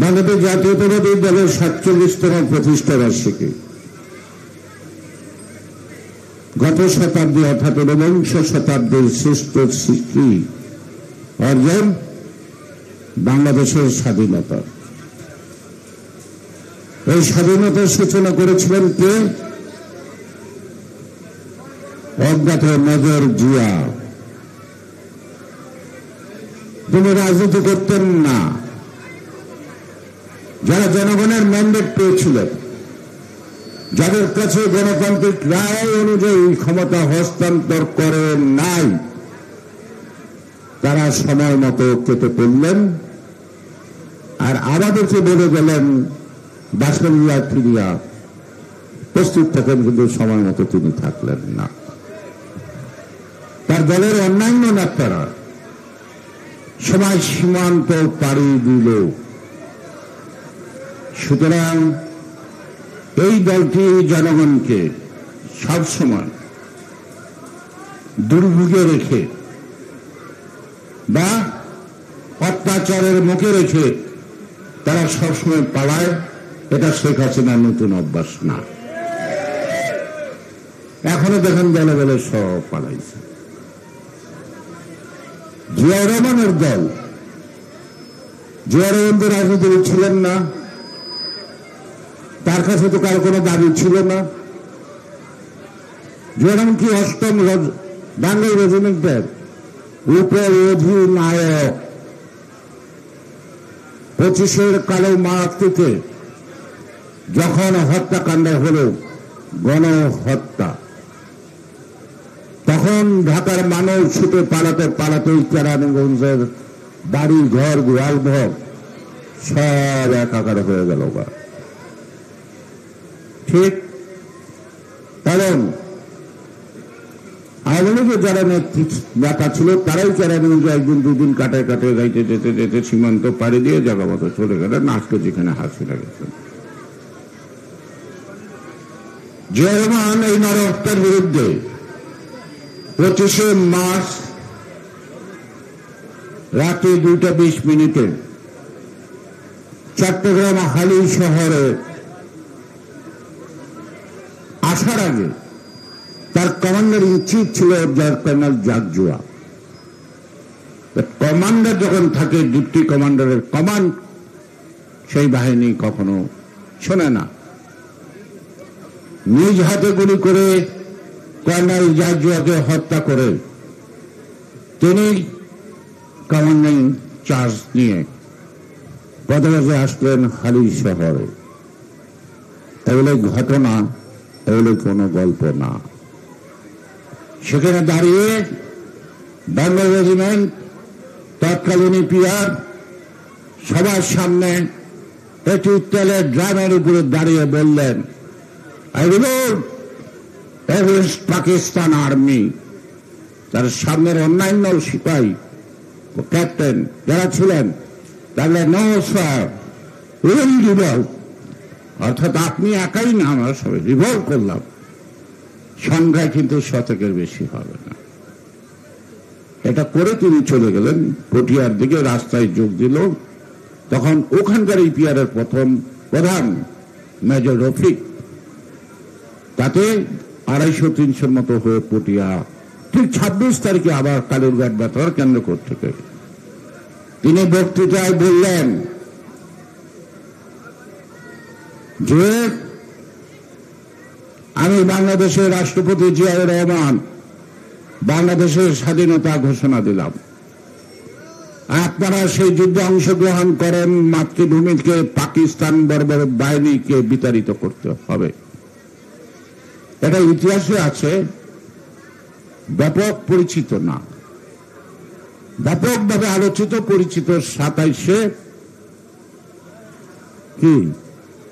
বাংলাদেশ জাতীয়তাবাদী দলের ৪৭তম প্রতিষ্ঠা বার্ষিকী গত শতাব্দী অর্থাৎ ঊনবিংশ শতাব্দীর শ্রেষ্ঠ সৃষ্টি অর্জন বাংলাদেশের স্বাধীনতা। এই স্বাধীনতার সূচনা করেছিলেন কে? অজ্ঞাত মেজর জিয়া। তিনি রাজনীতি করতেন না। যারা জনগণের ম্যান্ডেট পেয়েছিলেন, যাদের কাছে গণতান্ত্রিক রায় অনুযায়ী ক্ষমতা হস্তান্তর করে নাই, তারা সময় মতো কেটে পড়লেন আর আমাদেরকে বলে গেলেন বাসলিয়া ফিরিয়া প্রস্তুত থাকেন, কিন্তু সময় মতো তিনি থাকলেন না। তার দলের অন্যান্য নেতারা সময় সীমান্ত পাড়ি দিল। সুতরাং এই দলটি জনগণকে সবসময় দুর্ভোগে রেখে বা অত্যাচারের মুখে রেখে তারা সবসময় পালায়। এটা শেখ হাসিনার নতুন অভ্যাস না। এখনো দেখেন দলে দলে সব পালাইছে। জিয়াউর রহমানের দল, জিয়াউর রহমান তো রাজনীতি ছিলেন না, তার কাছে তো কারো কোনো দাবি ছিল না। জিয়াউর রহমান কি ৮ম বাংলাদেশ রেজিমেন্টের উপঅধিনায়ক। ২৫-এর কালো মারাত্রিতে যখন হত্যাকাণ্ড হল, গণহত্যা, তখন ঢাকার মানুষ ছুটে পালাতে পালাতেই কেরানীগঞ্জের বাড়ি ঘর গোয়ালঘর সব একাকার হয়ে গেল। ঠিক কারণ আওয়ামী লীগের যারা নেতা ছিল তারাই কেরানীগঞ্জে একদিন দুদিন কাটায় কাটায় যাইতে যেতে যেতে সীমান্ত পাড়ি দিয়ে জায়গা মতো চলে গেলেন। আজকে যেখানে হাসিনা গেছেন। জিয়া রহমান এই নরহত্যার বিরুদ্ধে ২৫শে মার্চ রাতে ২টা ২০ চট্টগ্রাম হালি শহরে আসার আগে তার কমান্ডার ইন চিফ ছিল কর্নেল জাগজুয়া। কমান্ডার যখন থাকে, ডিপ্টি কমান্ডারের কমান্ড সেই বাহিনী কখনো শোনে না। নিজ হাতে গুলি করে কর্নেল জাগজুয়াকে হত্যা করে তিনি কমান্ডিং চার্জ নিয়ে পদে আসলেন হালি শহরে। এগুলো ঘটনা, এগুলো কোনো গল্প না। সেখানে দাঁড়িয়ে বাংলা রেজিমেন্ট তৎকালীন পিআর সবার সামনে একটি তেলের ড্রামের উপরে দাঁড়িয়ে বললেন, I revolt against Pakistan army. তার সামনের অন্যান্য সিপাহী ও ক্যাপ্টেন যারা ছিলেন তাহলে নো স্যার, উইল রিভল্ট। অর্থাৎ আপনি একাই না, আমরা সবাই রিভল্ট করলাম। সংখ্যায় কিন্তু ১০০-এর বেশি হবে না। এটা করে তিনি চলে গেলেন পটিয়ার দিকে, রাস্তায় যোগ দিল। তখন ওখানকার ইপিআরের প্রথম প্রধান মেজর রফিক, তাতে ২৫০-৩০০ মতো হয়ে পটিয়া ঠিক ২৬ তারিখে আবার কালুরঘাট বেতার কেন্দ্র থেকে তিনি বক্তৃতায় বললেন যে আমি বাংলাদেশের রাষ্ট্রপতি জিয়াউর রহমান বাংলাদেশের স্বাধীনতা ঘোষণা দিলাম। আপনারা সেই যুদ্ধে অংশগ্রহণ করেন, মাতৃভূমিকে পাকিস্তান বর্বর বাহিনীকে বিতাড়িত করতে হবে। এটা ইতিহাসে আছে, ব্যাপক পরিচিত না, ব্যাপকভাবে আলোচিত পরিচিত ২৭শে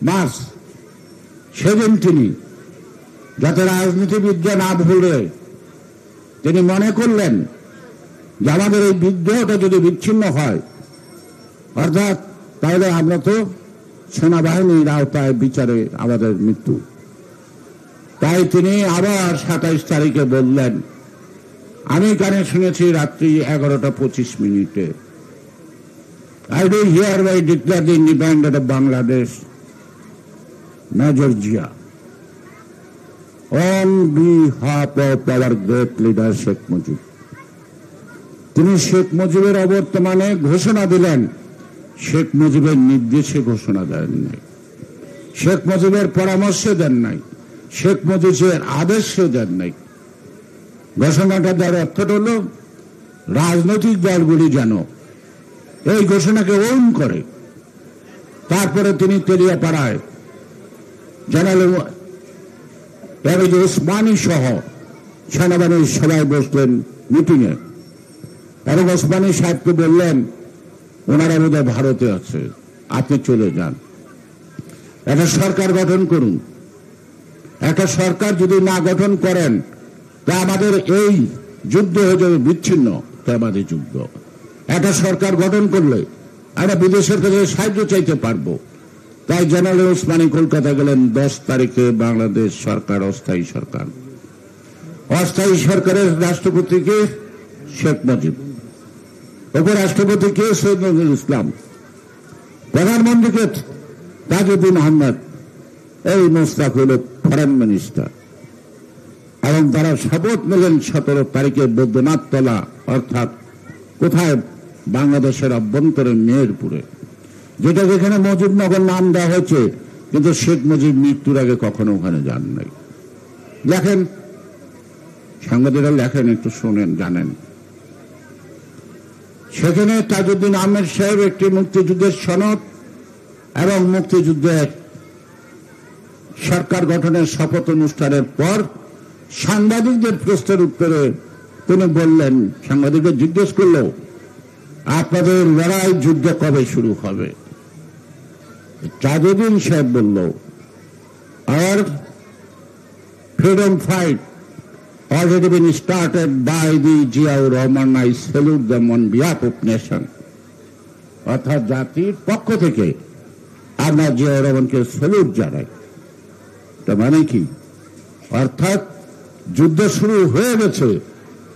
মার্চ। সেদিন তিনি, যাতে রাজনীতিবিদরা না ভুলে, তিনি মনে করলেন যে আমাদের এই বিদ্রোহটা যদি বিচ্ছিন্ন হয়, অর্থাৎ তাহলে আমরা তো সেনাবাহিনীর আওতায় বিচারে আমাদের মৃত্যু। তাই তিনি আবার ২৭ তারিখে বললেন, আমি কানে শুনেছি রাত্রি ১১টা ২৫, I do hereby declare the independence of Bangladesh, Major Jia, on behalf of our great leader Sheikh Mujib. তিনি শেখ মুজিবের অবর্তমানে ঘোষণা দিলেন, শেখ মুজিবের নির্দেশে ঘোষণা দেন নাই, শেখ মুজিবের পরামর্শে দেন নাই, শেখ মুজিবের আদেশে দেন নাই। ঘোষণাটা দেওয়ার অর্থটা হল রাজনৈতিক দলগুলি যেন এই ঘোষণাকে ওন করে। তারপরে তিনি তেলিয়াপাড়ায় জেনারেল ওসমানী সহ সেনাবাহিনীর সবাই বসলেন মিটিংয়ে, এবং ওসমানী সাহেবকে বললেন ওনারা বোধহয় ভারতে আছে, আপনি চলে যান, একটা সরকার গঠন করুন। একটা সরকার যদি না গঠন করেন তা আমাদের এই যুদ্ধ হয়ে যাবে বিচ্ছিন্ন, আমাদের যুদ্ধ। একটা সরকার গঠন করলে আমরা বিদেশের কাছে সাহায্য চাইতে পারবো। তাই জেনারেল ওসমানী কলকাতা গেলেন। 10 তারিখে বাংলাদেশ সরকার অস্থায়ী সরকার। অস্থায়ী সরকারের রাষ্ট্রপতি কে? শেখ মুজিব। উপরাষ্ট্রপতি কে? সৈয়দ নজরুল ইসলাম। প্রধানমন্ত্রীকে তাজউদ্দিন আহমেদ। এই মোস্তাক হল ফরেন মিনিস্টার। এবং তারা শপথ নিলেন 17 তারিখে বৈদ্যনাথ তলা, অর্থাৎ কোথায়? বাংলাদেশের অভ্যন্তরে মেহেরপুরে, যেটা যেখানে মুজিবনগর নাম দেওয়া হয়েছে, কিন্তু শেখ মুজিব মৃত্যুর আগে কখনো ওখানে যান নাই। লেখেন সাংবাদিকরা, লেখেন, একটু শোনেন, জানেন। সেখানে তাজউদ্দিন আহমেদ সাহেব একটি মুক্তিযুদ্ধের সনদ এবং মুক্তিযুদ্ধের সরকার গঠনের শপথ অনুষ্ঠানের পর সাংবাদিকদের প্রশ্নের উত্তরে তিনি বললেন, সাংবাদিকদের জিজ্ঞেস করলো, আপনাদের লড়াই যুদ্ধ কবে শুরু হবে? তাজউদ্দিন সাহেব বলল, our freedom fight already been started by the Ziaur Rahman. I salute them on behalf of nation. অর্থাৎ জাতির পক্ষ থেকে আমরা জিয়াউর রহমানকে স্যালুট জানাই। তার মানে কি? অর্থাৎ যুদ্ধ শুরু হয়ে গেছে।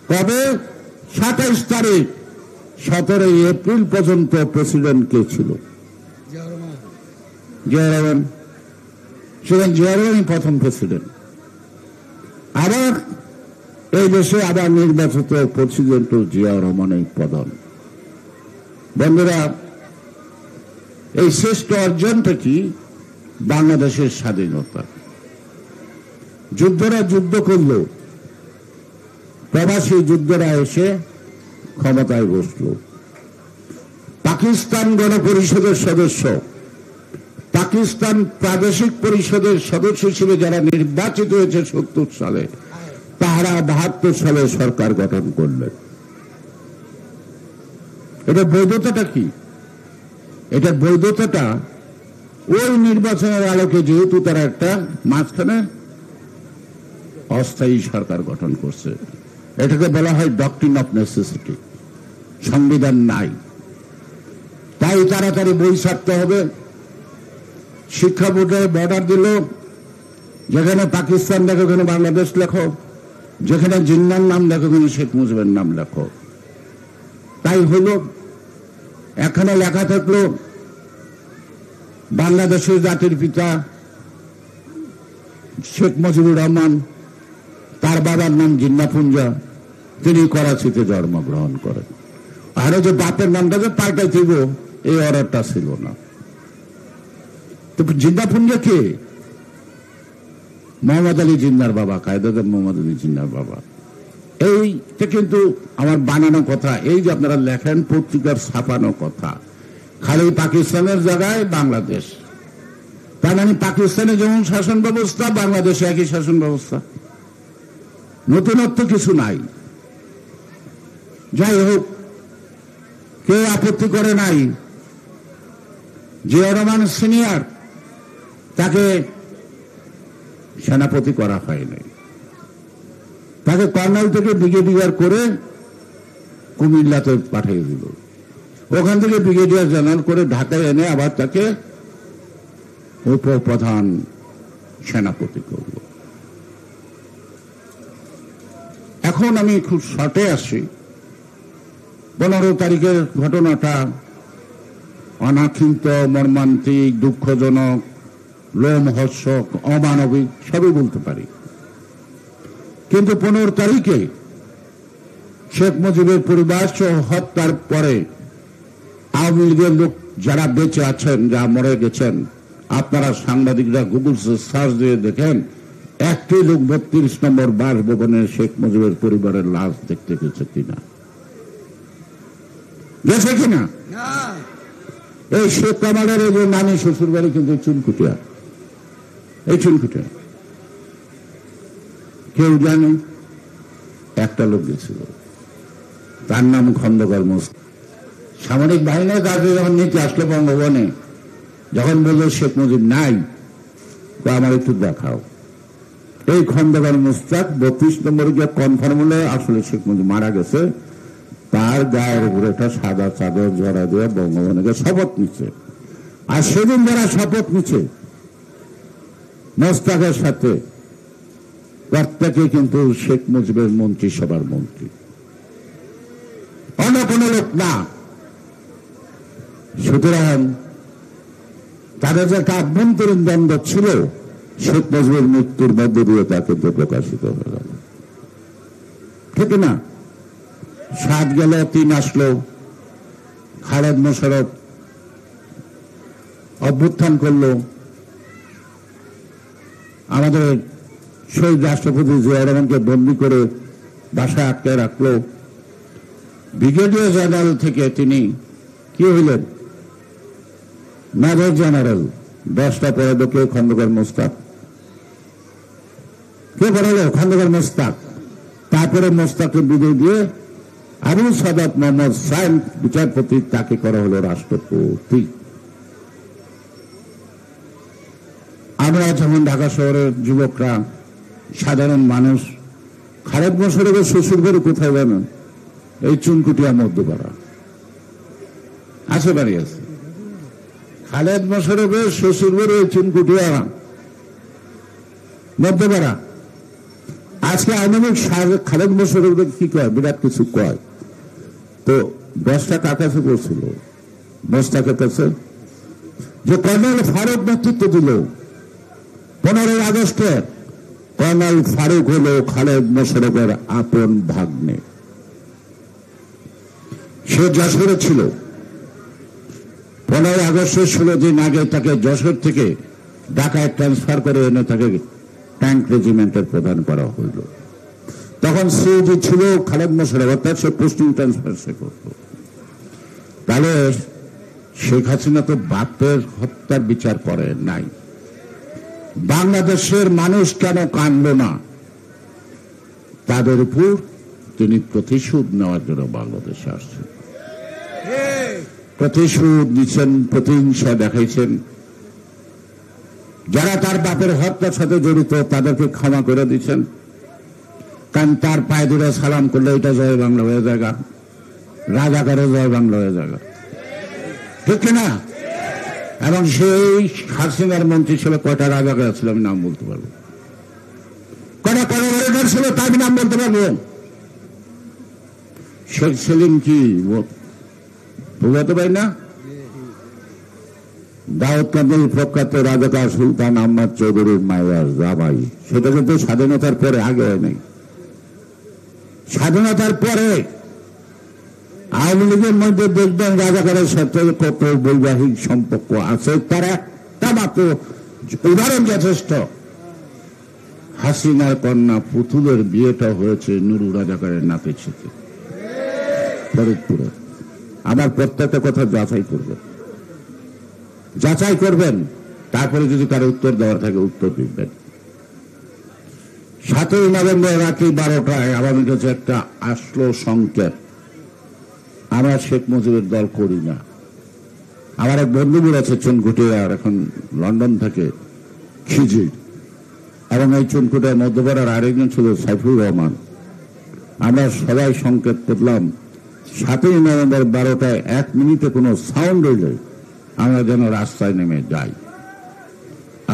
কবে? 27 তারিখ। 17 এপ্রিল পর্যন্ত প্রেসিডেন্ট কে ছিল? জিয়াউর রহমান। সেখানে জিয়াউর রহমান প্রথম প্রেসিডেন্ট। আবার এই দেশে আবার নির্বাচিত প্রেসিডেন্ট জিয়াউর রহমান এই প্রধান। বন্ধুরা, এই শ্রেষ্ঠ অর্জনটা কি? বাংলাদেশের স্বাধীনতা। যুদ্ধরা যুদ্ধ করল, প্রবাসী যুদ্ধরা এসে ক্ষমতায় বসল। পাকিস্তান গণপরিষদের সদস্য, পাকিস্তান প্রাদেশিক পরিষদের সদস্য হিসেবে যারা নির্বাচিত হয়েছে 70 সালে, তারা 72 সালে সরকার গঠন করলেন। এটা বৈধতাটা কি? এটা বৈধতাটা ওই নির্বাচনের আলোকে, যেহেতু তারা একটা মাঝখানে অস্থায়ী সরকার গঠন করছে, এটাকে বলা হয় ডক্ট্রিন অফ নেসেসিটি। সংবিধান নাই, তাই তাড়াতাড়ি বই ছাড়তে হবে। শিক্ষা বোর্ডে বর্ডার দিল, যেখানে পাকিস্তান দেখো ওখানে বাংলাদেশ লেখো, যেখানে জিন্নার নাম দেখো ওখানে শেখ মুজিবের নাম লেখো। তাই হলো, এখানে লেখা থাকলো বাংলাদেশের জাতির পিতা শেখ মুজিবুর রহমান, তার বাবার নাম জিন্না পুঞ্জা, তিনি করাচিতে জন্মগ্রহণ করেন। আর যে বাপের নামটা যে পাল্টাই দিব, এই অর্ডারটা ছিল না। তো জিন্না পুঞ্জা কে? মোহাম্মদ আলী জিন্নার বাবা, কায়দার মোহাম্মদ আলী জিন্নার বাবা। এইটা কিন্তু আমার বানানো কথা। এই যে আপনারা লেখেন পত্রিকার ছাপানো কথা, খালি পাকিস্তানের জায়গায় বাংলাদেশ। তার মানে পাকিস্তানে যেমন শাসন ব্যবস্থা, বাংলাদেশে একই শাসন ব্যবস্থা, নতুনত্ব কিছু নাই। যাই হোক, কেউ আপত্তি করে নাই। জিয়াউর রহমান সিনিয়র, তাকে সেনাপতি করা হয়নি, তাকে কর্নেল থেকে ব্রিগেডিয়ার করে কুমিল্লাতে পাঠিয়ে দিল। ওখান থেকে ব্রিগেডিয়ার জেনারেল করে ঢাকায় এনে আবার তাকে উপপ্রধান সেনাপতি করল। এখন আমি খুব শর্টে আসি। 15 তারিখের ঘটনাটা অনাকাঙ্ক্ষিত, মর্মান্তিক, দুঃখজনক, লোমহর্ষক, অমানবিক সবই বলতে পারি। কিন্তু 15 তারিখে শেখ মুজিবের পরিবার সহ হত্যার পরে আওয়ামী লীগের লোক যারা বেঁচে আছেন, যারা মরে গেছেন, আপনারা সাংবাদিকরা গুগল সার্চ দিয়ে দেখেন একটি লোক 32 নম্বর বাসভবনে শেখ মুজিবের পরিবারের লাশ দেখতে গেছে কিনা, গেছে কিনা? এই শেখ কামালের এই যে নানি শ্বশুর বাড়ি কিন্তু চুনকুটিয়া, এই চুনকুটিয়া কেউ জানে? একটা লোক গেছিল, তার নাম খন্দকার মোস্তফা। সামরিক বাহিনীর কাছে যখন নিতে আসলো বঙ্গভবনে, যখন বললো শেখ মুজিব নাই, তো আমার একটু দেখাও। এই খন্দকার মোস্তফা 32 নম্বরে গিয়ে কনফার্ম হলে আসলে শেখ মুজিব মারা গেছে, তার গায়ের উপরে একটা সাদা চাদর জড়া দিয়ে বঙ্গভবনে শপথ নিচ্ছে। আর সেদিন যারা শপথ নিচ্ছে মোস্তফার সাথে, প্রত্যেকে কিন্তু শেখ মুজিবের মন্ত্রিসভার মন্ত্রী, অন্য কোন লোক না। সুতরাং তাদের যে একটা আভ্যন্তরীণ দ্বন্দ্ব ছিল, শেখ মুজিবের মৃত্যুর মধ্যে দিয়ে তা কিন্তু প্রকাশিত হয়ে গেল, ঠিক না? 7 গেল, 3 আসলো, খালেদ মোশাররফ অভ্যুত্থান করলো, আমাদের শহীদ রাষ্ট্রপতি জিয়া রহমানকে বন্দী করে বাসায় আটকে রাখলো। ব্রিগেডিয়ার জেনারেল থেকে তিনি কি হইলেন? Major general. 10টা পরে ঢুকে খন্দকার মোস্তফা, কে পড়ালো? খন্দকার মোস্তফা। তারপরে মোস্তফাকে বিদায় দিয়ে আবু সাদাত মোহাম্মদ সাইন বিচারপতি, তাকে করা হলো রাষ্ট্রপতি। আমরা যেমন ঢাকা শহরের যুবকরা, সাধারণ মানুষ, খালেদ মোশাররফের শ্বশুর বাড়ি কোথায় জানেন? এই চুনকুটিয়া মধ্যপাড়া আছে, বাড়ি আছে। খালেদ মোশাররফের শ্বশুর বাড়ি এই চুনকুটিয়া মধ্যপাড়া। আজকে আওয়ামী খালেদ মোশাররফকে কি কয়? বিরাট কিছু কয়। তো 10টা কার কাছে পড়ছিল? মোস্তফার কাছে, যে কর্নেল ফারুক নেতৃত্ব দিল 15 আগস্টে। কর্নেল ফারুক হল খালেদ মোশাররফের আপন ভাগ্নে। সে যশোরে ছিল। 15 আগস্টের 16 দিন আগে তাকে যশোর থেকে ঢাকায় ট্রান্সফার করে এনে তাকে ট্যাঙ্ক রেজিমেন্টের প্রধান করা হইল। তখন সিইডি ছিল খালেদ মোশাররফ, অর্থাৎ সে পোস্টিং ট্রান্সফার সে করত। তাহলে শেখ হাসিনা তো বাপের হত্যার বিচার করে নাই। বাংলাদেশের মানুষ কেন কানল না? তাদের উপর তিনি প্রতিশোধ নেওয়ার জন্য বাংলাদেশে আসছেন, প্রতিশোধ নিচ্ছেন, প্রতিহিংসা দেখাইছেন। যারা তার বাপের হত্যার সাথে জড়িত তাদেরকে ক্ষমা করে দিচ্ছেন, কারণ তার পায়ে ধরে সালাম করলে এটা জয় বাংলা হয়ে যায়গা, রাজাকারও জয় বাংলা হয়ে যায়গা, ঠিক না? এবং সেই হাসিনার মন্ত্রী ছিল, কয়টা রাজাকার ছিল আমি নাম বলতে পারবো, কয়টা কর্মকর্তা ছিল তার নাম বলতে পারবো। শেখ সেলিম কি বলতে পারি না? দাউদকান্দির প্রখ্যাত রাজাকার সুলতান আহমদ চৌধুরীর মায়ের জামাই, সেটা কিন্তু স্বাধীনতার পরে, আগে হয় নাই। স্বাধীনতার পরে আওয়ামী লীগের মধ্যে দেখবেন রাজাকারের সাথে কত বৈবাহিক সম্পর্ক আছে, তার একটা মাত্র উদাহরণ যথেষ্ট। হাসিনার কন্যা পুতুলের বিয়েটা হয়েছে নুরু রাজাকারের নাতির সাথে ফরিদপুরে। আমার প্রত্যেকটা কথা যাচাই করবেন, তারপরে যদি কারো উত্তর দেওয়ার থাকে উত্তর দিবেন। 7ই নভেম্বর রাত্রি 12টায় আমাদের কাছে একটা আসলো সংকেত, আমরা শেখ মুজিবের দল করি না। আমার এক বন্ধু আছে চুনকুটিয়ার, এখন লন্ডন থেকে, খিজির, এবং এই চুনকুটিয়ার মধ্যপাড়ার আরেকজন ছিল সাইফুর রহমান। আমরা সবাই সংকেত করলাম 7ই নভেম্বর 12টায় 1 মিনিটে কোনো সাউন্ড হইলে আমরা যেন রাস্তায় নেমে যাই।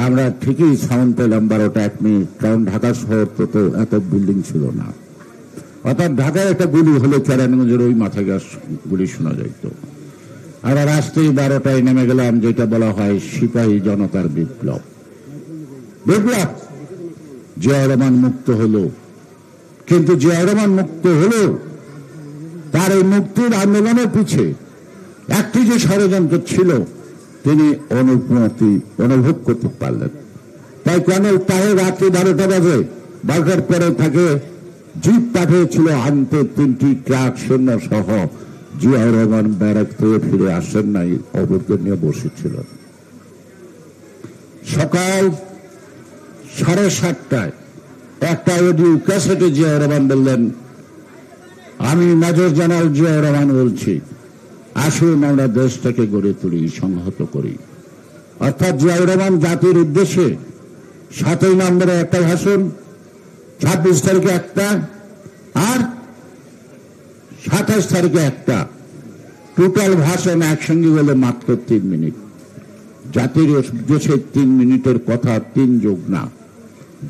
আমরা ঠিকই সাউন্ড পেলাম 12টা 1 মিনিট, কারণ ঢাকা শহর তো এত বিল্ডিং ছিল না। অর্থাৎ ঢাকায় একটা গুলি হলে কেরানীগঞ্জের ওই মাথায় গাছ গুলি শোনা যাইত। আমরা রাস্তায় 12টায় নেমে গেলাম, যেটা বলা হয় সিপাহী জনতার বিপ্লব। বিপ্লব জিয়াউর রহমান মুক্ত হলো, কিন্তু জিয়াউর রহমান মুক্ত হলো, তার এই মুক্তির আন্দোলনের পিছে একটি যে ষড়যন্ত্র ছিল তিনি অনুভব করতে পারলেন। তাই কর্নেল তাহের রাত্রি 12টা বাজে, 12টার পরে তাকে জিপ পাঠিয়েছিল আনতে 3টি ট্রাক সৈন্য সহ। জিয়াউর রহমান ব্যারাক থেকে ফিরে আসেন নাই, অবরোধ নিয়ে বসেছিলেন। সকাল 7:30টায় একটা অডিও ক্যাসেটে জিয়াউর রহমান বললেন, আমি মেজর জেনারেল জিয়াউর রহমান বলছি, আসুন আমরা দেশটাকে গড়ে তুলি, সংহত করি। অর্থাৎ জিয়াউর রহমান জাতির উদ্দেশ্যে 7 নম্বরে একটা ভাষণ, 26 তারিখে একটা, আর 27 তারিখে একটা, টোটাল ভাষণ একসঙ্গে বলে মাত্র 3 মিনিট। জাতির উদ্দেশ্যে 3 মিনিটের কথা 3 যুগ না,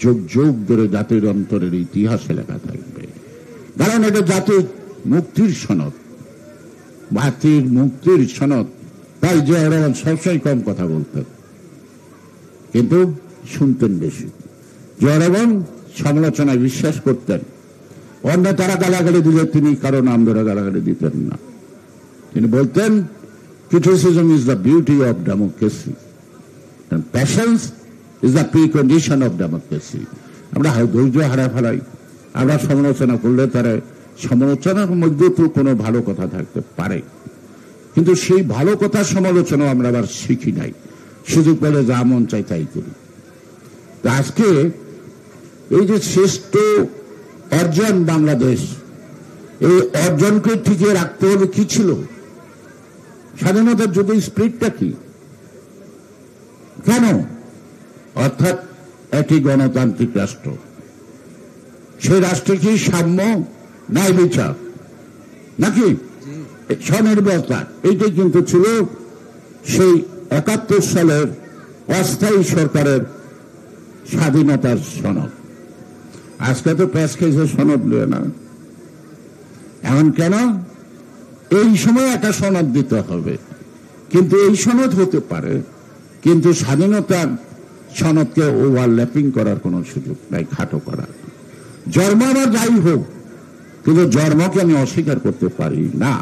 যুগ যুগ ধরে জাতির অন্তরের ইতিহাসে লেখা থাকবে। কারণ এটা জাতির মুক্তির সনদ, জাতির মুক্তির সনদ। তাই জিয়াউর রহমান সবসময় কম কথা বলতেন, কিন্তু শুনতেন বেশি। জিয়াউর রহমান সমালোচনায় বিশ্বাস করতেন। অন্য তারা গালাগালি দিলে তিনি কারো নাম ধরে গালাগালি দিতেন না। তিনি বলতেন, criticism is the beauty of democracy and patience is the precondition of democracy. আমরা ধৈর্য হারা ফেলাই, আমরা সমালোচনা করলে তারা সমালোচনার মধ্যে তো কোনো ভালো কথা থাকতে পারে, কিন্তু সেই ভালো কথা সমালোচনা আমরা আবার শিখি নাই, সুযোগ পেলে যা মন চাই তাই করি। আজকে এই যে শ্রেষ্ঠ অর্জন বাংলাদেশ, এই অর্জনকে টিকিয়ে রাখতে হলে কি ছিল? স্বাধীনতার যুদ্ধের স্পিরিটটা কি, কেন? অর্থাৎ একটি গণতান্ত্রিক রাষ্ট্র, সেই রাষ্ট্রে কি সাম্য, ন্যায় বিচার, নাকি স্বনির্ভরতা? এইটাই কিন্তু ছিল সেই 71 সালের অস্থায়ী সরকারের স্বাধীনতার সনদ। আজকে তো প্যাস খেয়েছে সনদ নিয়ে না। এমন কেন? এই সময় একটা সনদ দিতে হবে, কিন্তু এই সনদ হতে পারে, কিন্তু স্বাধীনতার সনদকে ওভারল্যাপিং করার কোন সুযোগ নাই, খাটো করার। জন্ম আমার যাই হোক, কিন্তু জন্মকে আমি অস্বীকার করতে পারি না।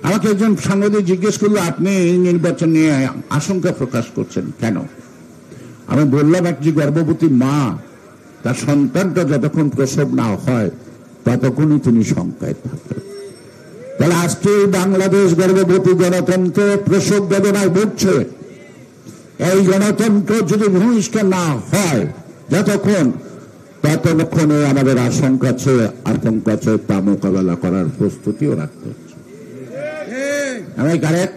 আমাকে একজন সাংবাদিক জিজ্ঞেস করলো, আপনি এই নির্বাচন নিয়ে আশঙ্কা প্রকাশ করছেন কেন? আমি বললাম, একটি গর্ভবতী মা তার সন্তানটা যতক্ষণ প্রসব না হয় ততক্ষণই তিনি শঙ্কায় থাকেন। তাহলে আজকে বাংলাদেশ গর্ভবতী গণতন্ত্র প্রসব বেদনায় ভুগছে। এই গণতন্ত্র যদি ভূমিষ্ঠ না হয় ততক্ষণে আমাদের আশঙ্কা আছে, আতঙ্ক আছে, তা মোকাবেলা করার প্রস্তুতিও রাখতে হচ্ছে। আমি কারেক্ট?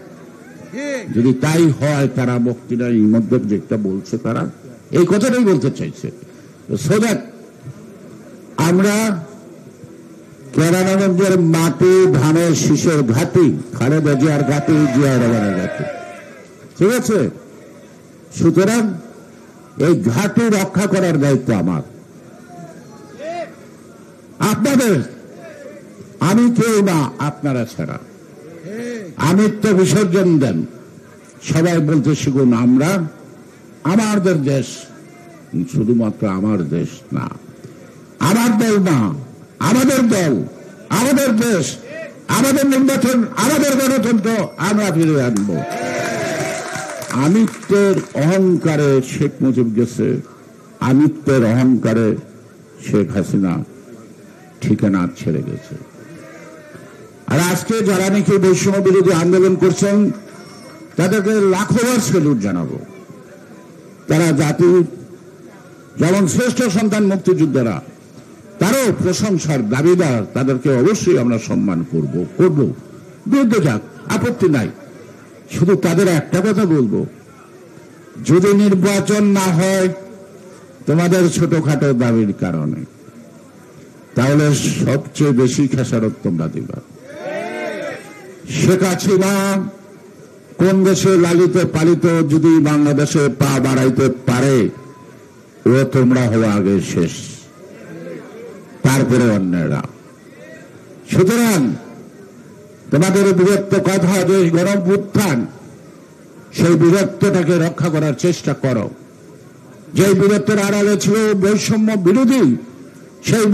যদি তাই হয়, তারা বক্তৃতা এই মধ্যে যেটা বলছে তারা এই কথাটাই বলতে চাইছে, সো দ্যাট আমরা কেরানীগঞ্জের মাটি, ধানের শীষের ঘাটি, খালেদা জিয়ার ঘাটি, জিয়াউর রহমানের ঘাটি, ঠিক আছে? সুতরাং এই ঘাটি রক্ষা করার দায়িত্ব আমার, আপনাদের। আমি কেউ না, আপনারা ছাড়া। আমিত্ব বিসর্জন দেন, সবাই বলতে শিখুন, আমরা আমাদের দেশ, শুধুমাত্র আমার দেশ না, আমার দল না, আমাদের দল, আমাদের দেশ, আমাদের নির্বাচন, আমাদের গণতন্ত্র আমরা ফিরে আনব। আমিত্বের অহংকারে শেখ মুজিব গেছে, আমিত্বের অহংকারে শেখ হাসিনা ঠিকানা ছেড়ে গেছে। আর আজকে যারা নাকি বৈষম্য বিরোধী আন্দোলন করছেন তাদেরকে লাখোবার সেলুট জানাবো। তারা জাতির যেমন শ্রেষ্ঠ সন্তান মুক্তিযোদ্ধারা, তারও প্রশংসার দাবিদার, তাদেরকে অবশ্যই আমরা সম্মান করব, বিরুদ্ধে যাক, আপত্তি নাই। শুধু তাদের একটা কথা বলবো, যদি নির্বাচন না হয় তোমাদের ছোটখাটো দাবির কারণে, তাহলে সবচেয়ে বেশি খেসারত তোমরা দিবা। শেখ হাসিনা কোন দেশে লালিত পালিত যদি বাংলাদেশে পা বাড়াইতে পারে, ও তোমরা হওয়া আগে শেষ, তারপরে অন্যেরা। সুতরাং তোমাদের বীরত্ব কথা যে গণঅভ্যুত্থান, সেই বীরত্বটাকে রক্ষা করার চেষ্টা করো। যে বীরত্বের আড়ালে ছিল বৈষম্য বিরোধী, সেই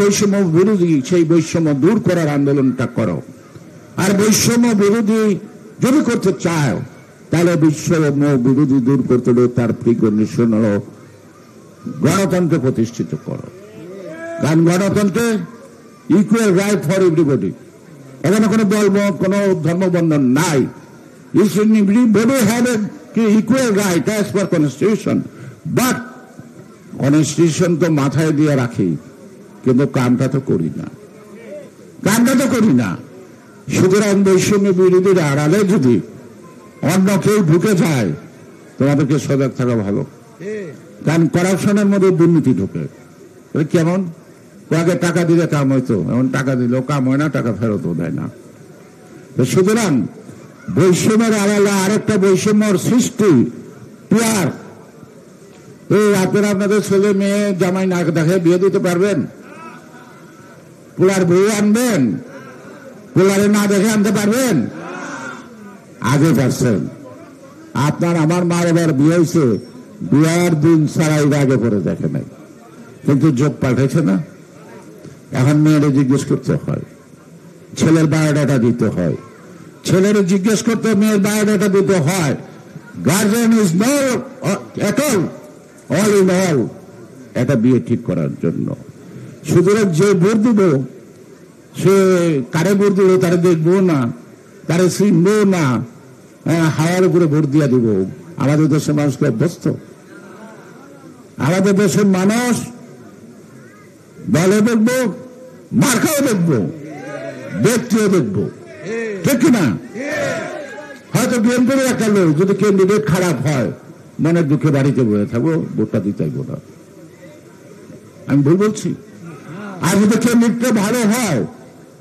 বৈষম্য দূর করার আন্দোলনটা করো। আর বৈষম্য বিরোধী যদি করতে চাও, তাহলে বৈষম্য বিরোধী দূর করতে হলে তার প্রিকন্ডিশন হল গণতন্ত্র প্রতিষ্ঠিত করো। কারণ গণতন্ত্রে ইকুয়াল রাইট ফর এভরিবডি, এখানে কোনো দলমত, কোনো ধর্মবন্ধন নাই। Everybody have an equal right as per constitution, but constitution তো মাথায় দিয়ে রাখি, কিন্তু কামটা তো করি না। সুতরাং বৈষম্য বিরোধীর আড়ালে যদি অন্য কেউ ঢুকে যায়, তোমাদেরকে সজাগ থাকা ভালো। কারণ করাপশনের মধ্যে দুর্নীতি ঢুকে। কেমন? আগে টাকা দিলে কাম হইতো, এখন টাকা দিলেও কাম হয় না, টাকা ফেরতও দেয় না। সুতরাং বৈষম্যের আড়ালে আরেকটা বৈষম্যর সৃষ্টি, পিয়ার। আপনাদের ছেলে মেয়ে জামাই না দেখে বিয়ে দিতে পারবেন? পোলার বউ আনবেন? পোলারে না দেখে আনতে পারবেন? আগে পারছেন। আপনার আমার মার এবার বিয়ে হয়েছে, বিয়ার দিন ছাড়াই আগে পরে দেখে নাই, কিন্তু যোগ পাল্টেছে না। এখন মেয়েরা জিজ্ঞেস করতে হয়, ছেলের বায়োডাটা দিতে হয়, ছেলের জিজ্ঞেস করতে মেয়ের বায়োডাটা দিতে হয়। Guardian is not all in all এটা বিয়ে ঠিক করার জন্য। সুতরাং যে ভোট দিব, সে কারে ভোট দিব তারে দেখবো না, তারে চিনবো না, হাওয়ার উপরে ভোট দিয়া দিব। আমাদের দেশের মানুষকে অভ্যস্ত। আমাদের দেশের মানুষ দলে দেখবো, মার্কাও দেখবো, ব্যক্তিও দেখবো, ঠিক না? হয়তো বিএনপির একটা লোক যদি ক্যান্ডিডেট খারাপ হয়, মনের দুঃখে বাড়িতে বসে থাকবো, ভোটটা দিতে চাইবো না। আমি ভুল বলছি? আর যদি ক্যান্ডিডেটটা ভালো হয়,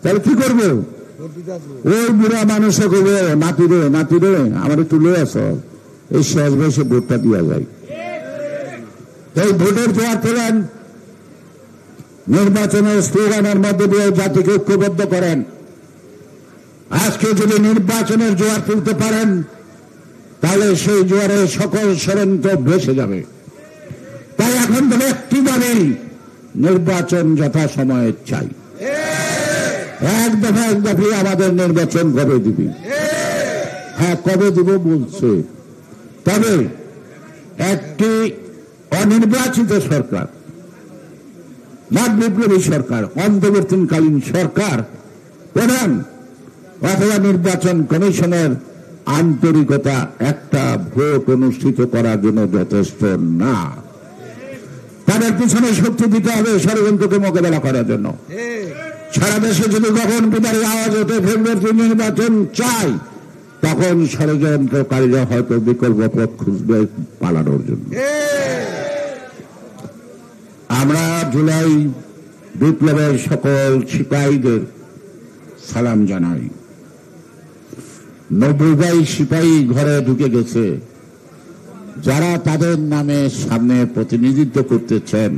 তাহলে কি করবো? ওই বুড়া মানুষে করবো, নাতিরে আমার একটু লয়ে আস, এই শেষ বয়সে ভোটটা দেওয়া যায়। এই ভোটের জোয়ার তোলেন, নির্বাচনের স্লোগানের মধ্যে দিয়ে জাতিকে ঐক্যবদ্ধ করেন। আজকে যদি নির্বাচনের জোয়ার তুলতে পারেন, তাহলে সেই জোয়ারে সকল ষড়যন্ত্র ভেসে যাবে। তাই এখন তো একটি দাবি, নির্বাচন যথাসময়ে চাই। এক দফা আমাদের নির্বাচন কবে দিবি? হ্যাঁ, কবে দিব বলছে। তবে একটি অনির্বাচিত সরকার, নট বিপ্লবী সরকার, অন্তর্বর্তীকালীন সরকার প্রধান অথবা নির্বাচন কমিশনের আন্তরিকতা একটা ভোট অনুষ্ঠিত করার জন্য যথেষ্ট না। তাদের পিছনে শক্তি দিতে হবে ষড়যন্ত্রকে মোকাবেলা করার জন্য। সারা দেশে যদি গগন বিদারী আওয়াজ ওঠে ফেব্রুয়ারি নির্বাচন চাই, তখন ষড়যন্ত্রকারীরা হয়তো বিকল্প পথ খুঁজবে পালানোর জন্য। আমরা জুলাই বিপ্লবের সকল সিপাহীদের সালাম জানাই। 90 সিপাহী ঘরে ঢুকে গেছে, যারা তাদের নামে সামনে প্রতিনিধিত্ব করতেছেন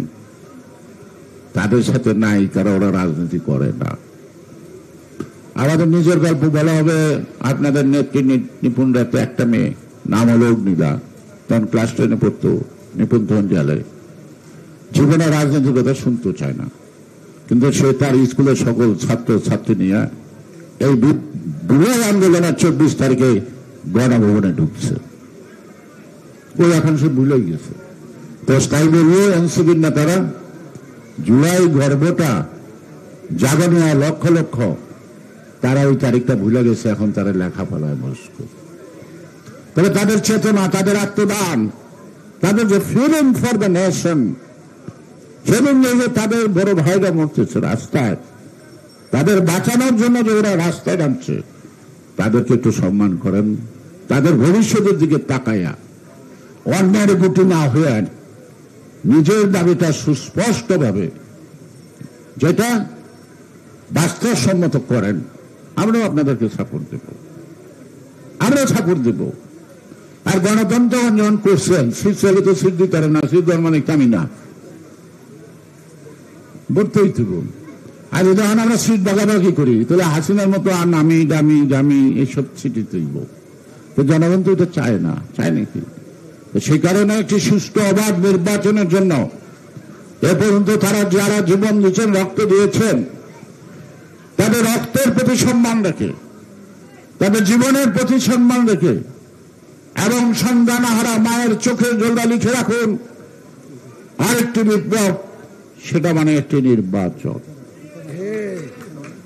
তাদের সাথে নাই, তারা ওরা রাজনীতি করে না। আমাদের নিজের গল্প বলা হবে। আপনাদের নেত্রী নিপুণরা তো একটা মেয়ে, নাম হল অগ্নিদা, তখন ক্লাস 10-এ পড়তো, নিপুণ জেলে। জীবনে রাজনীতির কথা শুনতে চায় না, কিন্তু সে তার স্কুলের সকল ছাত্র ছাত্রী নিয়ে এই বিপ্লব আন্দোলনের 24 তারিখে গণভবনে ঢুকছে। ওই এখন সে ভুলে গেছে। তো তাই বলবো, এনসিপির নেতারা জুলাই গর্বটা জাগানিয়া লক্ষ লক্ষ, তারা ওই তারিখটা ভুলে গেছে। এখন তারা লেখাপড়ায় মস্ত। তবে তাদের চেতনা, তাদের আত্মদান, তাদের যে ফিলিং ফর দ্য নেশন, সেদিন যে তাদের বড় ভাইরা মরতেছে রাস্তায়, তাদের বাঁচানোর জন্য যে ওরা রাস্তায় নামছে, তাদেরকে একটু সম্মান করেন। তাদের ভবিষ্যতের দিকে তাকায়া অন্যের গুটি না হয়ে নিজের দাবিটা সুস্পষ্টভাবে যেটা বাস্তবসম্মত করেন। আমরাও আপনাদেরকে সাপোর্ট দেব, আমরা সাপোর্ট দেব। আর গণতন্ত্র যখন করছেন, শীত চলে তো সিদ্ধি করে না, সিদ্ধ মানে কামি না, বলতেই দেব। আর যদি আমরা সিট ভাগাভাগি করি তাহলে হাসিনার মতো আর নামি দামি দামি এইসব সিটি তুলব, তো জনগণ তো এটা চায় না, চায় নাকি? সেই কারণে একটি সুষ্ঠু অবাধ নির্বাচনের জন্য এ পর্যন্ত তারা যারা জীবন দিয়েছেন, রক্ত দিয়েছেন, তাদের রক্তের প্রতি সম্মান রেখে, তাদের জীবনের প্রতি সম্মান রেখে এবং সন্তানহারা মায়ের চোখের জলটা লিখে রাখুন, আরেকটি বিপ্লব, সেটা মানে একটি নির্বাচন।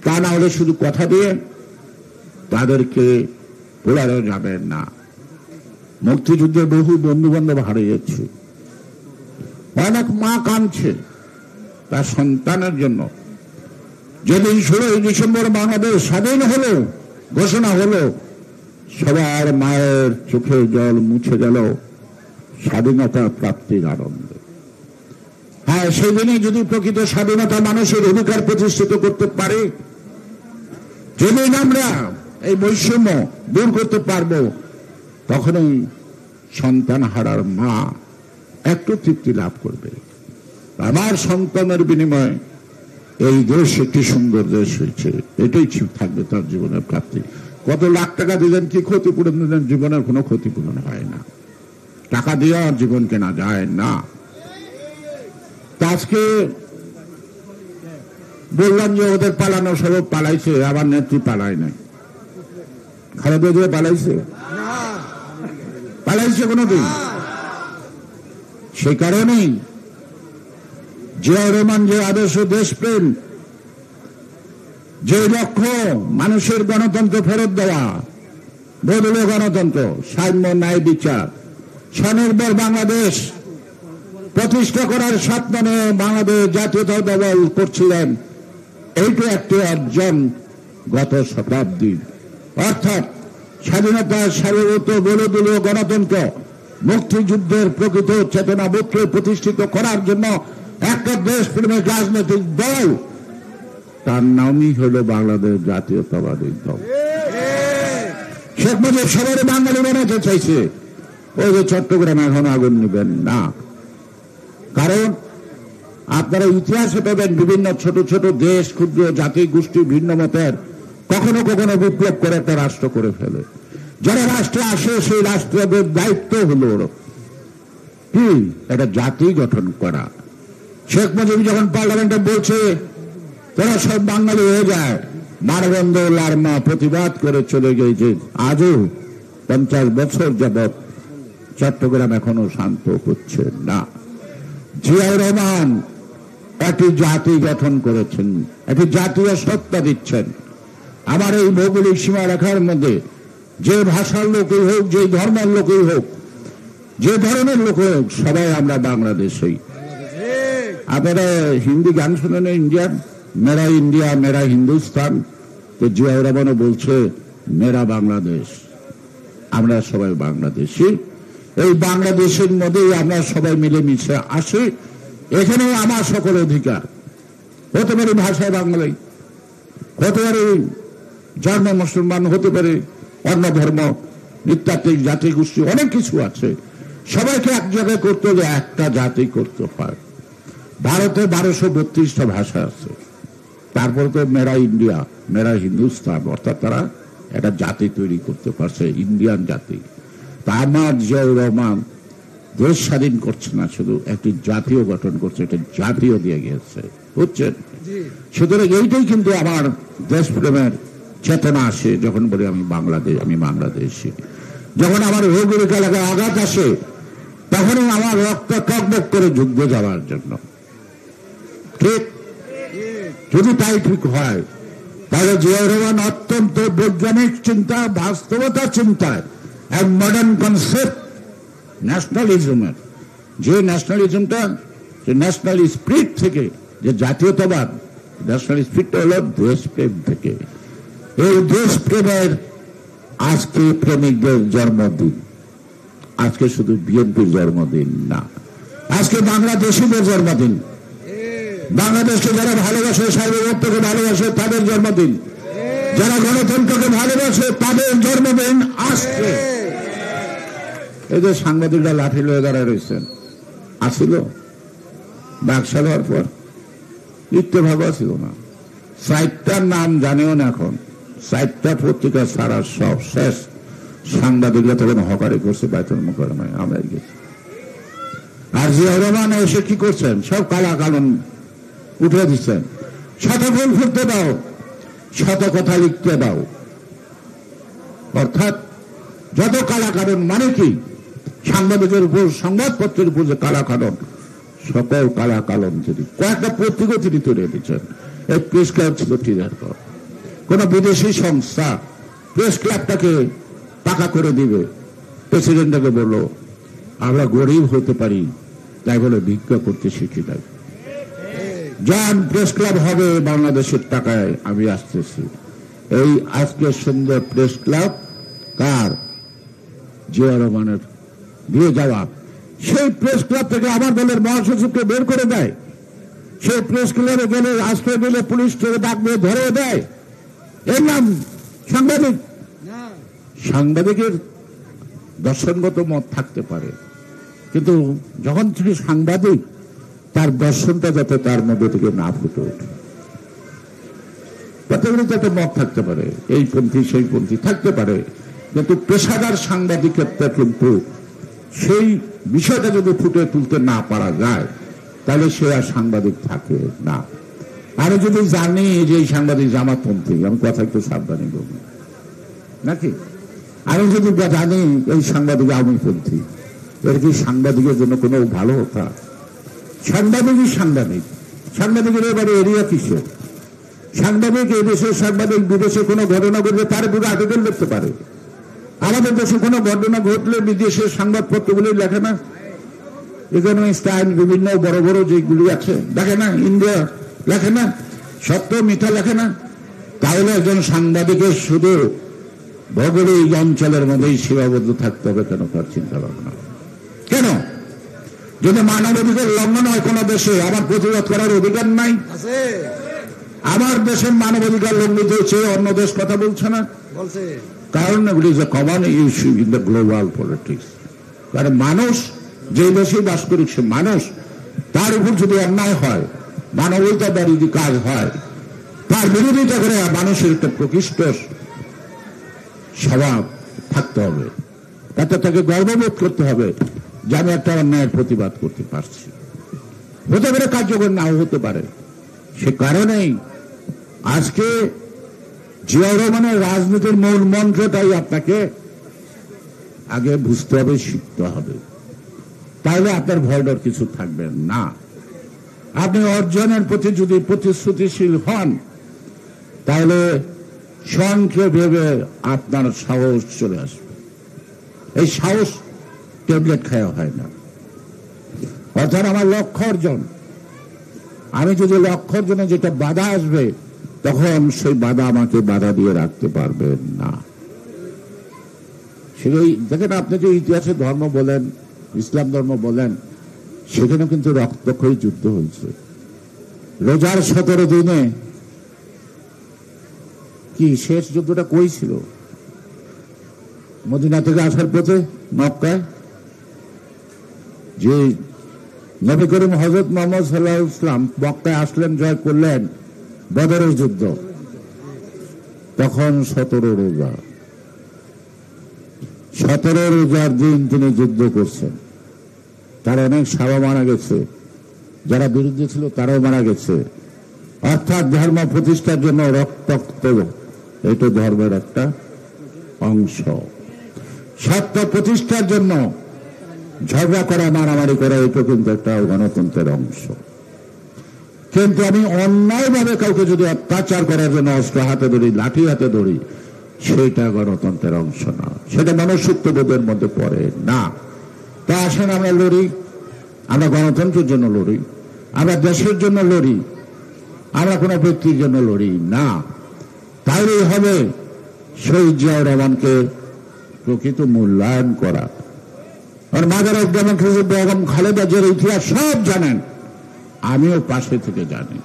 তা না হলে শুধু কথা দিয়ে তাদেরকে পোড়ানো যাবে না। মুক্তিযুদ্ধে বহু বন্ধু বান্ধব হারিয়েছে, অনেক মা কাঁদছে তার সন্তানের জন্য। যেদিন 16 ডিসেম্বর বাংলাদেশ স্বাধীন হলো, ঘোষণা হলো, সবার মায়ের চোখের জল মুছে গেল স্বাধীনতা প্রাপ্তির আনন্দে। হ্যাঁ, সেদিনই যদি প্রকৃত স্বাধীনতা মানুষের অধিকার প্রতিষ্ঠিত করতে পারে, যেদিন আমরা এই বৈষম্য দূর করতে পারবো, তখনই সন্তান হারার মা একটু তৃপ্তি লাভ করবে। আমার সন্তানের বিনিময়ে এই দেশ একটি সুন্দর দেশ হয়েছে, এটাই থাকবে তার জীবনের প্রাপ্তি। কত লাখ টাকা দিলেন, কি ক্ষতিপূরণ দিলেন? জীবনের কোনো ক্ষতিপূরণ হয় না, টাকা দিয়ে আর জীবন কেনা যায় না। আজকে বললাম যে ওদের পালানো সব পালাইছে, আবার নেত্রী পালায় নাই। খালেদা জিয়া পালাইছে? পালাইছে কোনোদিন? সেই কারণেই জিয়াউর রহমান যে আদর্শ দেশপ্রেম, যে লক্ষ্য মানুষের গণতন্ত্র ফেরত দেওয়া, বদলে গণতন্ত্র, সাম্য, ন্যায়, বিচার, স্বনির্ভর বাংলাদেশ প্রতিষ্ঠা করার স্বপ্ন নিয়ে বাংলাদেশ জাতীয়তা দল করছিলেন, এইটা একটি অর্জন গত শতাব্দী। অর্থাৎ স্বাধীনতার সার্বভৌমত্ব, বহুদলীয় গণতন্ত্র, মুক্তিযুদ্ধের প্রকৃত চেতনাবোধকে প্রতিষ্ঠিত করার জন্য একটা দেশপ্রেমিক রাজনৈতিক দল, তার নামই হল বাংলাদেশ জাতীয়তাবাদী দল। শেখ মুজিব সবাই বাঙালি বানাতে চাইছে, ওই যে চট্টগ্রামে এখন আগুন নেবেন না। কারণ আপনারা ইতিহাসে পাবেন বিভিন্ন ছোট ছোট দেশ, ক্ষুদ্র জাতি গোষ্ঠী, ভিন্ন মতের কখনো কখনো বিপ্লব করে একটা রাষ্ট্র করে ফেলে। যারা রাষ্ট্রে আসে সেই রাষ্ট্রের দায়িত্ব হলো কি একটা জাতি গঠন করা। শেখ মুজিব যখন পার্লামেন্টে বলছে তারা সব বাঙালি হয়ে যায়, মানবন্ধ লারমা প্রতিবাদ করে চলে গিয়েছে। আজও 50 বছর যাবৎ চট্টগ্রাম এখনো শান্ত হচ্ছে না। জিয়াউর রহমান একটি জাতি গঠন করেছেন, একটি জাতীয় সত্তা দিচ্ছেন। আমার এই ভৌগোলিক সীমারেখার মধ্যে যে ভাষার লোকই হোক, যে ধর্মের লোকই হোক, যে ধরনের লোক হোক, সবাই আমরা বাংলাদেশী। আপনারা হিন্দি গান শুনেন, ইন্ডিয়ান, মেরা ইন্ডিয়া মেরা হিন্দুস্তান, তো জিয়াউর রহমানও বলছে মেরা বাংলাদেশ, আমরা সবাই বাংলাদেশী। এই বাংলাদেশের মধ্যেই আমরা সবাই মিলেমিশে আসি, এখানে আমার সকল অধিকার। হতে পারে ভাষায় বাঙালি, হতে পারে জন্ম মুসলমান, হতে পারে অন্য ধর্ম, নৃতাত্ত্বিক জাতি গোষ্ঠী, অনেক কিছু আছে। সবাইকে এক জায়গায় করতে হলে একটা জাতি করতে হয়। ভারতে 1232টা ভাষা আছে, তারপরে তো মেরা ইন্ডিয়া মেরা হিন্দুস্তান, অর্থাৎ তারা একটা জাতি তৈরি করতে পারছে, ইন্ডিয়ান জাতি। তা আমার জিয়াউর রহমান দেশ স্বাধীন করছে না, শুধু একটি জাতীয় গঠন করছে, এটা জাতীয় দিয়ে গিয়েছে, বুঝছেন? সুতরাং এইটাই কিন্তু আমার দেশপ্রেমের চেতনা আসে যখন বলি আমি বাংলাদেশ, আমি বাংলাদেশী। যখন আমার ভৌগোলিক এলাকায় আঘাত আসে, তখনই আমার রক্ত টকবক করে যুদ্ধে যাওয়ার জন্য। ঠিক যদি তাই ঠিক হয়, তাহলে জিয়াউর রহমান অত্যন্ত বৈজ্ঞানিক চিন্তা, বাস্তবতা চিন্তায়, এক মডার্ন কনসেপ্ট ন্যাশনালিজমের, যে ন্যাশনালিজমটা ন্যাশনাল স্পিরিট থেকে, যে জাতীয়তাবাদ, ন্যাশনাল স্পিরিটটা হল দেশপ্রেম থেকে। এই দেশপ্রেমের আজকে প্রেমিকদের জন্মদিন, আজকে শুধু বিএনপির জন্মদিন না, আজকে বাংলাদেশিদের জন্মদিন। বাংলাদেশকে যারা ভালোবাসে, সার্বভৌমত্বকে ভালোবাসে, তাদের জন্মদিন। যারা গণতন্ত্রকে ভালোবাসে, তাদের জন্মদিন আসছে। এই যে সাংবাদিকরা লাঠি লয়ে দাঁড়ায় রয়েছেন, আসিল বাকশাল হওয়ার পর ইত্তেফাক ছিল না, সাইটটার নাম জানেও না এখন, সাইটটা পত্রিকা সারা সব শেষ। সাংবাদিকরা তখন হকারি করছে বাইতুল মুকাররমায়, আমরা গেছি। আর জিয়া রহমান এসে কি করছেন, সব কালা কানুন উঠে দিচ্ছেন। শত ফুল ফুটতে দাও, শত কথা লিখতে দাও, অর্থাৎ যত কালা কানুন মানে কি, সাংবাদিকের উপর, সংবাদপত্রের উপর যে কালা কানুন, সকল কালা কানুন তিনি কয়েকটা পত্রিকা তিনি তৈরি দিচ্ছেন। এই প্রেস ক্লাব ছিল টিজার পর, কোন বিদেশি সংস্থা প্রেস ক্লাবটাকে পাকা করে দিবে। প্রেসিডেন্টকে বললো আমরা গরিব হতে পারি, তাই বলে ভিক্ষা করতে শিখি নাই, যান প্রেস ক্লাব হবে বাংলাদেশের টাকায়, আমি আসতেছি। এই আজকে সুন্দর প্রেস ক্লাব কার, জিয়া রহমানের দিয়ে যাওয়া। সেই প্রেস ক্লাব থেকে আমার দলের মহাসচিবকে বের করে দেয়। সেই প্রেস ক্লাবে গেলে, আশ্রয় দিলে পুলিশ থেকে ডাক দিয়ে ধরে দেয়। এর নাম সাংবাদিক? সাংবাদিকের দর্শনগত মত থাকতে পারে, কিন্তু যখন তিনি সাংবাদিক, তার দর্শনটা যাতে তার মধ্যে থেকে না ফুটে ওঠে। প্রত্যেকের যাতে মত থাকতে পারে, এই পন্থী সেই পন্থী থাকতে পারে, কিন্তু পেশাদার সাংবাদিকত্ব কিন্তু সেই বিষয়টা যদি ফুটে তুলতে না পারা যায়, তাহলে সে আর সাংবাদিক থাকে না। আমি যদি জানি যে এই সাংবাদিক জামাতপন্থী, আমি কথা একটু সাবধানে বলবো নাকি, আমি যদি জানি এই সাংবাদিক আওয়ামীপন্থী, এর কি সাংবাদিকের জন্য কোনো ভালো কথা? সাংবাদিকই সাংবাদিক, সাংবাদিকের এবারে এরিয়া কিসের? সাংবাদিক এই দেশের সাংবাদিক বিদেশে কোনো ঘটনা ঘটলে তার পুরো আবেদন লিখতে পারে। আমাদের দেশে কোনো ঘটনা ঘটলে বিদেশের সংবাদপত্রগুলি লেখে না, ইকোনমিক্স টাইম, বিভিন্ন বড় বড় যেগুলি আছে দেখে না, ইন্ডিয়া লেখে না, সত্য মিথ্যা লেখে না। তাহলে একজন সাংবাদিকের শুধু ভৌগোলিক অঞ্চলের মধ্যেই সীমাবদ্ধ থাকতে হবে কেন, তার চিন্তা ভাবনা কেন? যদি মানবাধিকার লঙ্ঘন হয় কোন দেশে, আমার প্রতিবাদ করার অধিকার নাই? আমার দেশের মানবাধিকার লঙ্ঘিত হয়েছে, অন্য দেশ কথা বলছে না, কারণ এগুলি যে common issue in the global politics. কারণ মানুষ যে দেশে বাস করুক, সে মানুষ, তার উপর যদি অন্যায় হয়, মানবতাবাদী যদি কাজ হয়, তার বিরোধিতা করে মানুষের একটা প্রকৃষ্ট স্বভাব থাকতে হবে, তাতে তাকে গর্ববোধ করতে হবে যে আমি একটা অন্যায়ের প্রতিবাদ করতে পারছি। হতে পারে কার্যকর নাও হতে পারে, সে কারণেই আজকে জিয়া রহমানের রাজনীতির মূল মন্ত্রটাই আপনাকে আগে বুঝতে হবে, শিখতে হবে, তাহলে আপনার ভয়ডর কিছু থাকবে না। আপনি অর্জনের প্রতি যদি প্রতিশ্রুতিশীল হন, তাহলে স্বয়ংক্রিয় ভেবে আপনার সাহস চলে আসবে। এই সাহস ট্যাবলেট খাওয়া হয় না। অর্থাৎ আমার লক্ষ্য অর্জন, আমি যদি লক্ষ্য অর্জনে যেটা বাধা আসবে, তখন সেই বাধা আমাকে বাধা দিয়ে রাখতে পারবেন না। সেই দেখেন, আপনি যে ইতিহাসে ধর্ম বলেন, ইসলাম ধর্ম বলেন, সেখানে কিন্তু রক্তক্ষয়ী যুদ্ধ হয়েছে। রোজার 17 দিনে কি শেষ যুদ্ধটা কই ছিল? মদিনা থেকে আসার পথে মক্কায়, যে নবী করিম হযরত মুহাম্মদ সাল্লাল্লাহু আলাইহি ওয়াসাল্লাম মক্কায় আসলেন, জয় করলেন বদরের যুদ্ধ, তখন 17 রোজা, 17 রোজার দিন তিনি যুদ্ধ করছেন। তার অনেক সাহাবা মারা গেছে, যারা বিরুদ্ধে ছিল তারাও মারা গেছে। অর্থাৎ ধর্ম প্রতিষ্ঠার জন্য রক্তাক্ত, এটা ধর্মের একটা অংশ। সত্য প্রতিষ্ঠার জন্য ঝগড়া করা, মারামারি করা, এটা কিন্তু একটা গণতন্ত্রের অংশ। কিন্তু আমি অন্যায়ভাবে কাউকে যদি অত্যাচার করার জন্য অস্ত্র হাতে ধরি, লাঠি হাতে ধরি, সেটা গণতন্ত্রের অংশ না, সেটা মনুষ্যত্ববোধের মধ্যে পড়ে না। তা আসেন আমরা লড়ি, আমরা গণতন্ত্রের জন্য লড়ি, আমরা দেশের জন্য লড়ি, আমরা কোনো ব্যক্তির জন্য লড়ি না। তাইলেই হবে শহীদ জিয়াউর রহমানকে প্রকৃত মূল্যায়ন করা। আর mother of democracy Begum Khaleda জিয়ার ইতিহাস সব জানেন, আমিও পাশে থেকে জানি।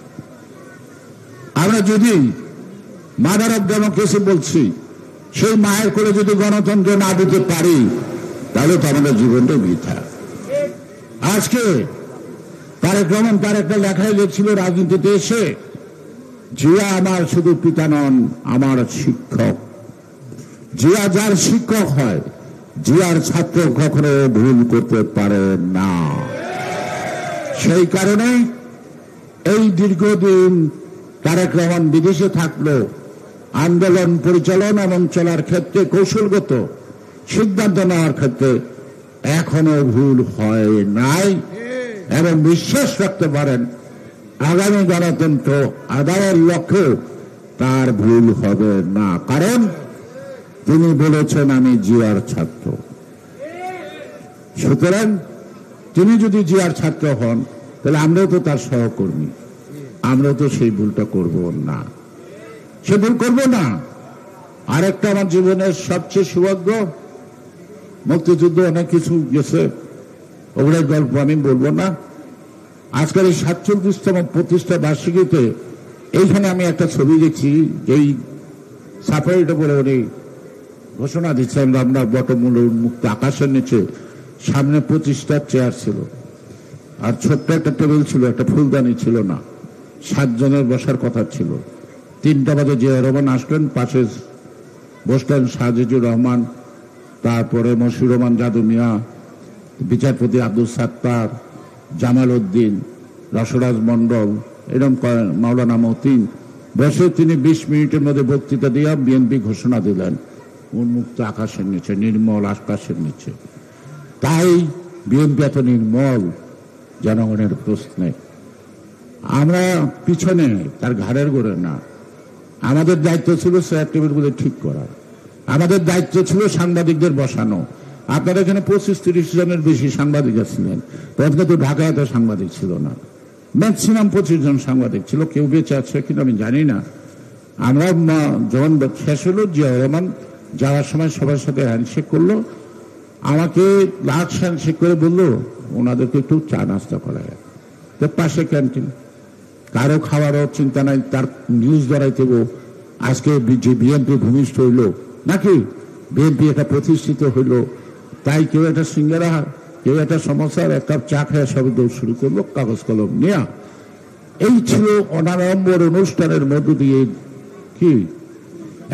আমরা যদি মাদার অফ ডেমোক্রেসি বলছি, সেই মায়ের করে যদি গণতন্ত্র না দিতে পারি, তাহলে তো আমাদের জীবনটা বৃথা। আজকে তারেক রহমান তার একটা লেখায় লিখছিল, রাজনীতিতে এসে জিয়া আমার শুধু পিতা নন, আমার শিক্ষক। জিয়া যার শিক্ষক হয়, জিয়ার ছাত্র কখনো ভুল করতে পারে না। সেই কারণে এই দীর্ঘদিন তারেক রহমান বিদেশে থাকলো, আন্দোলন পরিচালন এবং চলার ক্ষেত্রে কৌশলগত সিদ্ধান্ত নেওয়ার ক্ষেত্রে এখনো ভুল হয় নাই, এবং বিশ্বাস রাখতে পারেন আগামী গণতন্ত্র আদায়ের লক্ষ্যে তার ভুল হবে না। কারণ তিনি বলেছেন আমি জিয়ার ছাত্র। সুতরাং তিনি যদি জিয়ার ছাত্র হন, তাহলে আমরাও তো তার সহকর্মী, আমরাও তো সেই ভুলটা করব না, সে ভুল করবো না। আরেকটা আমার জীবনের সবচেয়ে সৌভাগ্য, মুক্তিযুদ্ধ অনেক কিছু গেছে, ওগুলোর গল্প আমি বলবো না। আজকের এই 47তম প্রতিষ্ঠা বার্ষিকীতে এইখানে আমি একটা ছবি দেখছি, এই সাফারিটা বলে উনি ঘোষণা দিচ্ছেন আমরা বটমূল উন্মুক্ত আকাশের নিচে, সামনে 25টা চেয়ার ছিল, আর ছোট্ট একটা টেবিল ছিল, একটা ফুলদানি ছিল না, 7 জনের বসার কথা ছিল। 3টা বাজে জিয়া রহমান আসলেন, পাশে বসলেন সাজিদুর রহমান, তারপরে মশিউর রহমান জাদু মিয়া, বিচারপতি আব্দুল সাত্তার, জামাল উদ্দিন, রসরাজ মন্ডল, এরকম মাওলানা মতিন বসে তিনি 20 মিনিটের মধ্যে বক্তৃতা দিয়ে বিএনপি ঘোষণা দিলেন উন্মুক্ত আকাশের নিচে, নির্মল আকাশের নিচে। তাই বিএনপি এত নির্মল জনগণের প্রশ্নে, আমরা পিছনে তার ঘাড়ের গোড়ে না। আমাদের দায়িত্ব ছিল চেয়ার টেবিলগুলো ঠিক করা, আমাদের দায়িত্ব ছিল সাংবাদিকদের বসানো। আপনারা এখানে 25-30 জনের বেশি সাংবাদিক ছিলেন, তখন তো ঢাকায় এত সাংবাদিক ছিল না, ম্যাক্সিমাম 25 জন সাংবাদিক ছিল, কেউ বেঁচে আছে কিনা আমি জানি না। আমরা যখন শেষ হলো, জিয়া রহমান যাওয়ার সময় সবার সাথে হ্যান্ডশেক করলো, আমাকে লাস্ট হ্যান্ডশেক করে বললো ওনাদেরকে একটু চা নাস্তা করায়, তো পাশে ক্যান্টিন, কারো খাওয়ারও চিন্তা নাই, তার নিউজ ধরাই দেব আজকে যে বিএনপি ভূমিষ্ঠ হইল নাকি, বিএনপি এটা প্রতিষ্ঠিত হইল, তাই কেউ একটা সিঙ্গারা, কেউ একটা সমস্যার এক কাপ চা খেয়ে সব দৌড় শুরু করলো কাগজ কলম নিয়ে। এই ছিল অনাড়ম্বর অনুষ্ঠানের মধ্য দিয়ে কি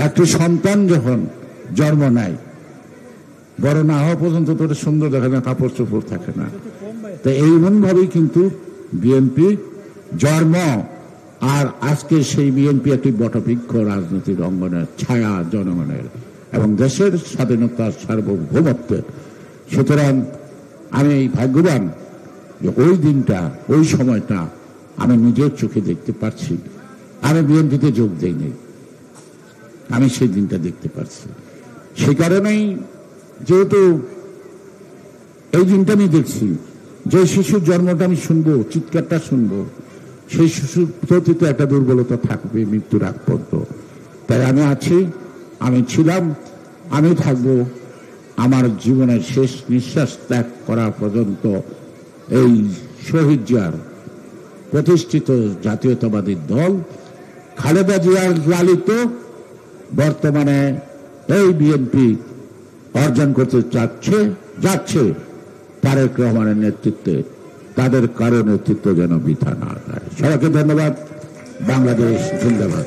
একটি সন্তান যখন জন্ম নেয়, বড় না হওয়া পর্যন্ত তো সুন্দর দেখা যায়, কাপড় চোপড় থাকে না। তো এইমনভাবেই কিন্তু বিএনপি জন্ম, আর আজকে সেই বিএনপি একটি বটবৃক্ষ রাজনীতির অঙ্গনের ছায়া জনগণের এবং দেশের স্বাধীনতার সার্বভৌমত্বের। সুতরাং আমি ভাগ্যবান যে ওই দিনটা, ওই সময়টা আমি নিজের চোখে দেখতে পাচ্ছি। আমি বিএনপিতে যোগ দেইনি, আমি সেই দিনটা দেখতে পাচ্ছি। সেই কারণেই যেহেতু এই দিনটা আমি দেখছি, যে শিশুর জন্মটা আমি শুনবো, চিৎকারটা শুনবো, সেই শিশুর প্রতি তো একটা দুর্বলতা থাকবে মৃত্যুর আগ পর্যন্ত। তাই আমি আছি, আমি ছিলাম, আমি থাকবো আমার জীবনের শেষ নিঃশ্বাস ত্যাগ করা পর্যন্ত এই শহীদ জিয়ার প্রতিষ্ঠিত জাতীয়তাবাদী দল, খালেদা জিয়ার লালিত বর্তমানে এই বিএনপি অর্জন করতে যাচ্ছে তারেক রহমানের নেতৃত্বে। তাদের কারো নেতৃত্ব যেন বৃথা না যায়। সবাইকে ধন্যবাদ। বাংলাদেশ জিন্দাবাদ।